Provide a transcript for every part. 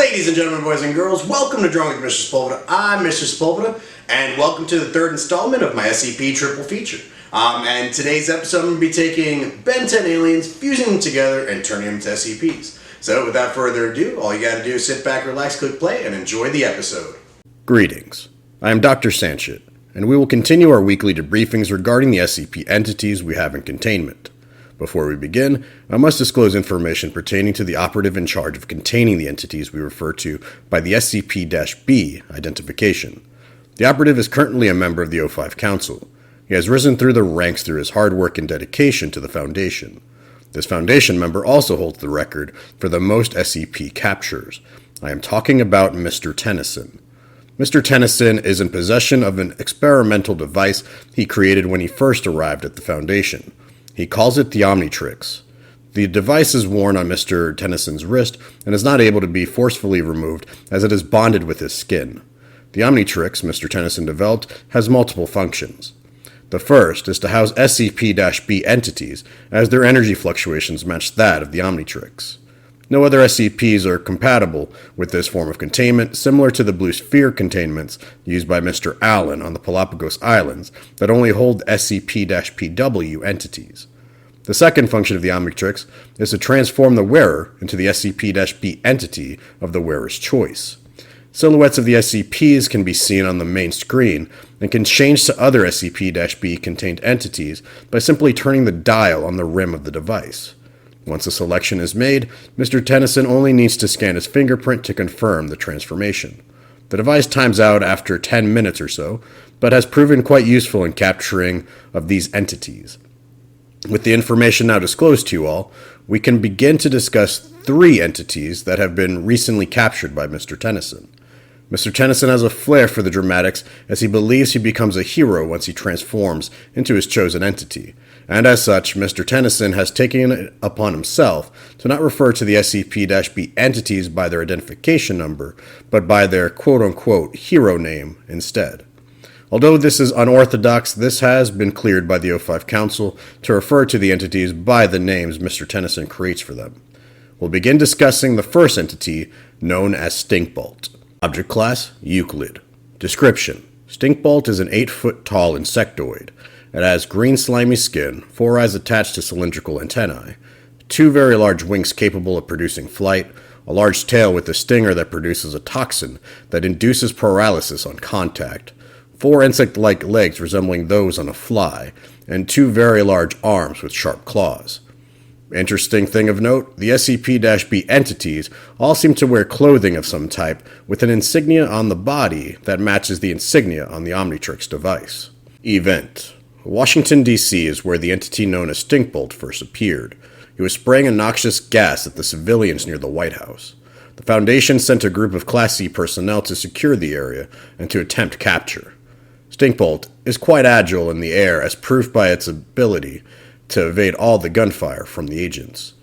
Ladies and gentlemen, boys and girls, welcome to Drunk with Mr. Sepulveda. I'm Mr. Sepulveda, and welcome to the third installment of my SCP triple feature. And today's episode, I'm going to be taking Ben 10 aliens, fusing them together, and turning them into SCPs. So without further ado, all you got to do is sit back, relax, click play, and enjoy the episode. Greetings. I am Dr. Sanchit, and we will continue our weekly debriefings regarding the SCP entities we have in containment. Before we begin, I must disclose information pertaining to the operative in charge of containing the entities we refer to by the SCP-B identification. The operative is currently a member of the O5 Council. He has risen through the ranks through his hard work and dedication to the Foundation. This Foundation member also holds the record for the most SCP captures. I am talking about Mr. Tennyson. Mr. Tennyson is in possession of an experimental device he created when he first arrived at the Foundation. He calls it the Omnitrix. The device is worn on Mr. Tennyson's wrist and is not able to be forcefully removed as it is bonded with his skin. The Omnitrix Mr. Tennyson developed has multiple functions. The first is to house SCP-B entities, as their energy fluctuations match that of the Omnitrix. No other SCPs are compatible with this form of containment, similar to the blue sphere containments used by Mr. Allen on the Galapagos Islands that only hold SCP-PW entities. The second function of the Omnitrix is to transform the wearer into the SCP-B entity of the wearer's choice. Silhouettes of the SCPs can be seen on the main screen and can change to other SCP-B contained entities by simply turning the dial on the rim of the device. Once a selection is made, Mr. Tennyson only needs to scan his fingerprint to confirm the transformation. The device times out after 10 minutes or so, but has proven quite useful in capturing of these entities. With the information now disclosed to you all, we can begin to discuss 3 entities that have been recently captured by Mr. Tennyson. Mr. Tennyson has a flair for the dramatics as he believes he becomes a hero once he transforms into his chosen entity, and as such, Mr. Tennyson has taken it upon himself to not refer to the SCP-B entities by their identification number, but by their quote-unquote hero name instead. Although this is unorthodox, this has been cleared by the O5 Council to refer to the entities by the names Mr. Tennyson creates for them. We'll begin discussing the first entity, known as Stinkbolt. Object Class, Euclid. Description: Stinkbolt is an 8-foot-tall insectoid. It has green slimy skin, 4 eyes attached to cylindrical antennae, 2 very large wings capable of producing flight, a large tail with a stinger that produces a toxin that induces paralysis on contact, 4 insect-like legs resembling those on a fly, and 2 very large arms with sharp claws. Interesting thing of note, the SCP-B entities all seem to wear clothing of some type with an insignia on the body that matches the insignia on the Omnitrix device. Event: Washington, D.C. is where the entity known as Stinkbolt first appeared. He was spraying a noxious gas at the civilians near the White House. The Foundation sent a group of Class C personnel to secure the area and to attempt capture. Stinkbolt is quite agile in the air, as proved by its ability to evade all the gunfire from the agents.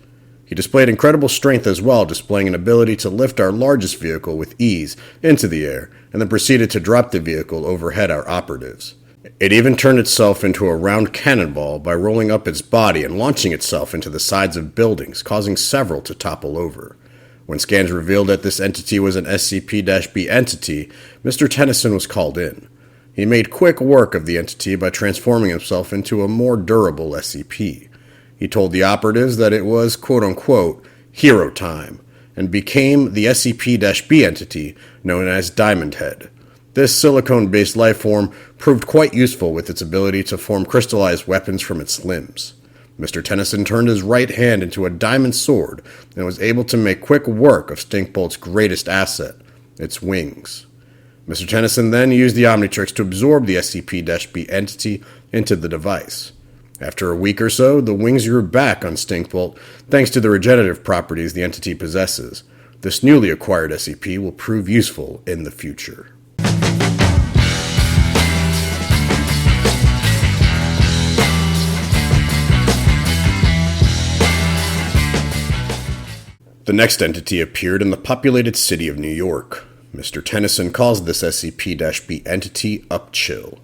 He displayed incredible strength as well, displaying an ability to lift our largest vehicle with ease into the air, and then proceeded to drop the vehicle overhead our operatives. It even turned itself into a round cannonball by rolling up its body and launching itself into the sides of buildings, causing several to topple over. When scans revealed that this entity was an SCP-B entity, Mr. Tennyson was called in. He made quick work of the entity by transforming himself into a more durable SCP. He told the operatives that it was quote-unquote hero time, and became the SCP-B entity known as Diamond Head. This silicone-based lifeform proved quite useful with its ability to form crystallized weapons from its limbs. Mr. Tennyson turned his right hand into a diamond sword and was able to make quick work of Stinkbolt's greatest asset, its wings. Mr. Tennyson then used the Omnitrix to absorb the SCP-B entity into the device. After a week or so, the wings grew back on Stinkbolt thanks to the regenerative properties the entity possesses. This newly acquired SCP will prove useful in the future. The next entity appeared in the populated city of New York. Mr. Tennyson calls this SCP-B entity Upchill.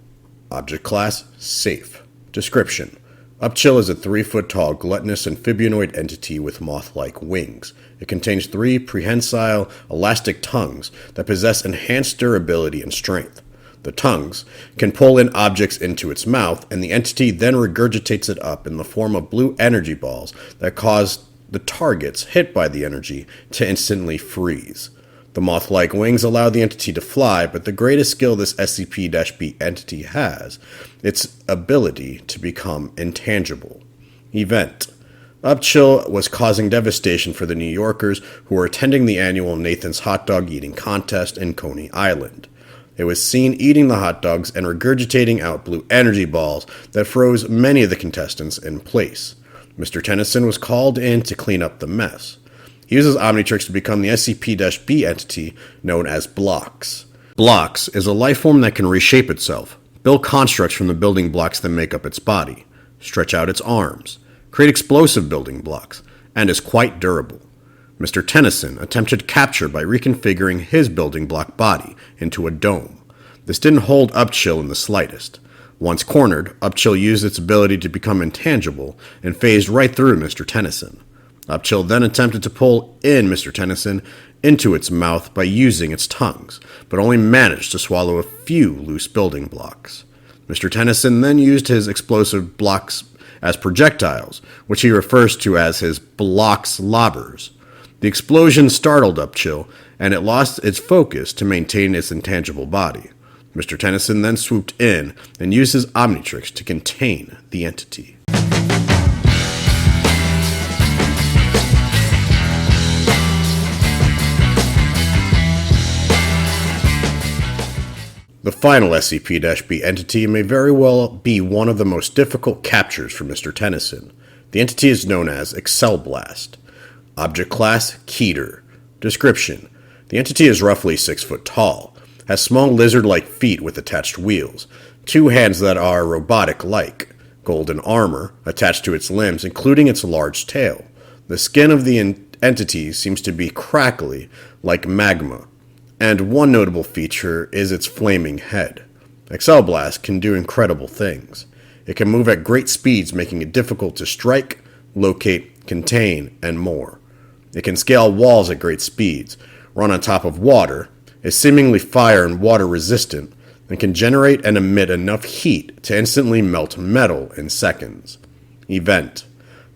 Object Class, Safe. Description: Upchill is a 3-foot-tall gluttonous amphibionoid entity with moth-like wings. It contains 3 prehensile, elastic tongues that possess enhanced durability and strength. The tongues can pull in objects into its mouth, and the entity then regurgitates it up in the form of blue energy balls that cause the targets hit by the energy to instantly freeze. The moth-like wings allow the entity to fly, but the greatest skill this SCP-B entity has, its ability to become intangible. Event. Upchill was causing devastation for the New Yorkers who were attending the annual Nathan's Hot Dog Eating Contest in Coney Island. It was seen eating the hot dogs and regurgitating out blue energy balls that froze many of the contestants in place. Mr. Tennyson was called in to clean up the mess. He uses Omnitrix to become the SCP-B entity known as Blocks. Blocks is a life form that can reshape itself, build constructs from the building blocks that make up its body, stretch out its arms, create explosive building blocks, and is quite durable. Mr. Tennyson attempted capture by reconfiguring his building block body into a dome. This didn't hold Upchill in the slightest. Once cornered, Upchill used its ability to become intangible and phased right through Mr. Tennyson. Upchill then attempted to pull in Mr. Tennyson into its mouth by using its tongues, but only managed to swallow a few loose building blocks. Mr. Tennyson then used his explosive blocks as projectiles, which he refers to as his blocks lobbers. The explosion startled Upchill, and it lost its focus to maintain its intangible body. Mr. Tennyson then swooped in and used his Omnitrix to contain the entity. The final SCP-B entity may very well be one of the most difficult captures for Mr. Tennyson. The entity is known as Excelblast. Object class, Keter. Description: the entity is roughly 6 foot tall, has small lizard-like feet with attached wheels, 2 hands that are robotic-like, golden armor attached to its limbs, including its large tail. The skin of the entity seems to be crackly, like magma, and one notable feature is its flaming head. Excelblast can do incredible things. It can move at great speeds, making it difficult to strike, locate, contain, and more. It can scale walls at great speeds, run on top of water, is seemingly fire and water resistant, and can generate and emit enough heat to instantly melt metal in seconds. Event: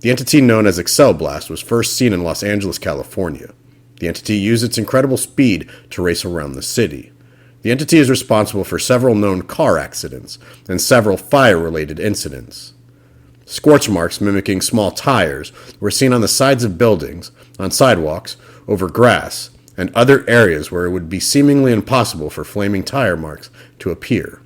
the entity known as Excelblast was first seen in Los Angeles, California. The entity used its incredible speed to race around the city. The entity is responsible for several known car accidents and several fire-related incidents. Scorch marks mimicking small tires were seen on the sides of buildings, on sidewalks, over grass, and other areas where it would be seemingly impossible for flaming tire marks to appear.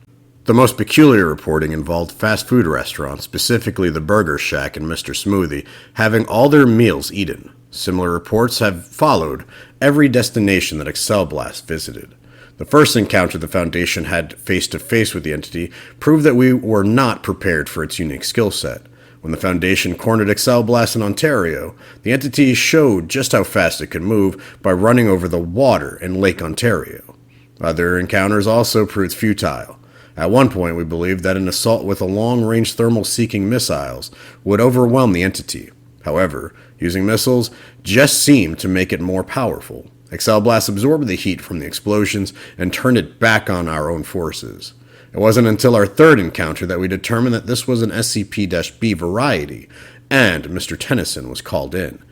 The most peculiar reporting involved fast food restaurants, specifically the Burger Shack and Mr. Smoothie, having all their meals eaten. Similar reports have followed every destination that Excelblast visited. The first encounter the Foundation had face-to-face with the entity proved that we were not prepared for its unique skill set. When the Foundation cornered Excelblast in Ontario, the entity showed just how fast it could move by running over the water in Lake Ontario. Other encounters also proved futile. At one point, we believed that an assault with a long-range thermal-seeking missiles would overwhelm the entity. However, using missiles just seemed to make it more powerful. Excelblast absorbed the heat from the explosions and turned it back on our own forces. It wasn't until our third encounter that we determined that this was an SCP-B variety, and Mr. Tennyson was called in.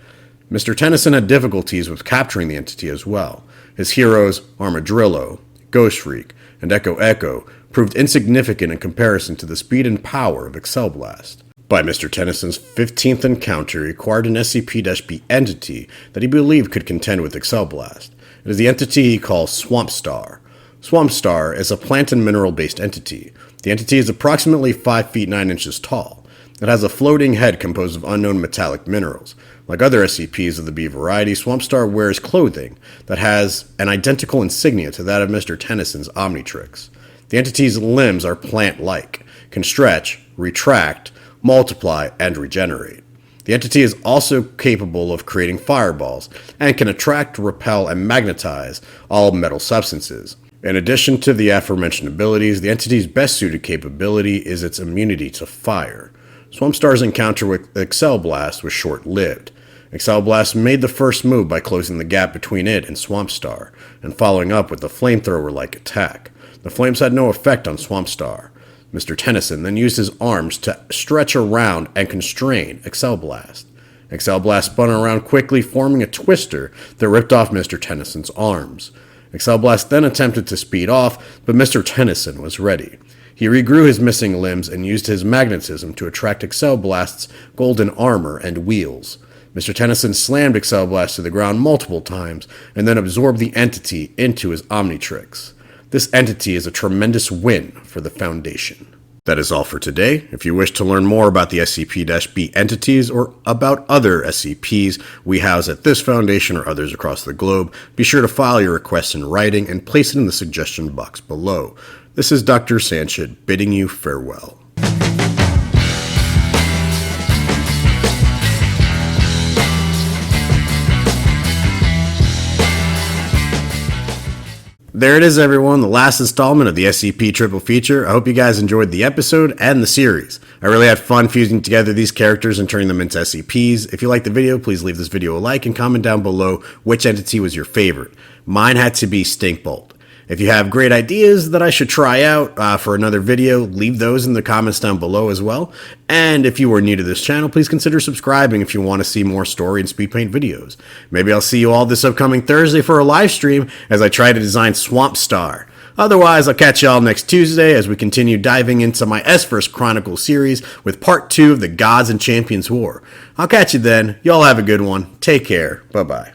Mr. Tennyson had difficulties with capturing the entity as well. His heroes, Armadillo, Ghost Freak, and Echo Echo, proved insignificant in comparison to the speed and power of Excelblast. By Mr. Tennyson's 15th encounter, he acquired an SCP-B entity that he believed could contend with Excelblast. It is the entity he calls Swamp Star. Swamp Star is a plant and mineral-based entity. The entity is approximately 5 feet 9 inches tall. It has a floating head composed of unknown metallic minerals. Like other SCPs of the B variety, Swamp Star wears clothing that has an identical insignia to that of Mr. Tennyson's Omnitrix. The entity's limbs are plant-like, can stretch, retract, multiply, and regenerate. The entity is also capable of creating fireballs, and can attract, repel, and magnetize all metal substances. In addition to the aforementioned abilities, the entity's best suited capability is its immunity to fire. Swamp Star's encounter with Excelblast was short-lived. Excel Blast made the first move by closing the gap between it and Swamp Star, and following up with the flamethrower-like attack. The flames had no effect on Swamp Star. Mr. Tennyson then used his arms to stretch around and constrain Excel Blast. Excel Blast spun around quickly, forming a twister that ripped off Mr. Tennyson's arms. Excel Blast then attempted to speed off, but Mr. Tennyson was ready. He regrew his missing limbs and used his magnetism to attract Excel Blast's golden armor and wheels. Mr. Tennyson slammed Excel Blast to the ground multiple times and then absorbed the entity into his Omnitrix. This entity is a tremendous win for the Foundation. That is all for today. If you wish to learn more about the SCP-B entities or about other SCPs we house at this Foundation or others across the globe, be sure to file your request in writing and place it in the suggestion box below. This is Dr. Sanchit bidding you farewell. There it is, everyone, the last installment of the SCP Triple Feature. I hope you guys enjoyed the episode and the series. I really had fun fusing together these characters and turning them into SCPs. If you liked the video, please leave this video a like and comment down below which entity was your favorite. Mine had to be Stinkbolt. If you have great ideas that I should try out for another video, leave those in the comments down below as well. And if you are new to this channel, please consider subscribing if you want to see more story and Speedpaint videos. Maybe I'll see you all this upcoming Thursday for a live stream as I try to design Swamp Star. Otherwise, I'll catch y'all next Tuesday as we continue diving into my S-Verse Chronicle series with part 2 of the Gods and Champions War. I'll catch you then. Y'all have a good one. Take care. Bye-bye.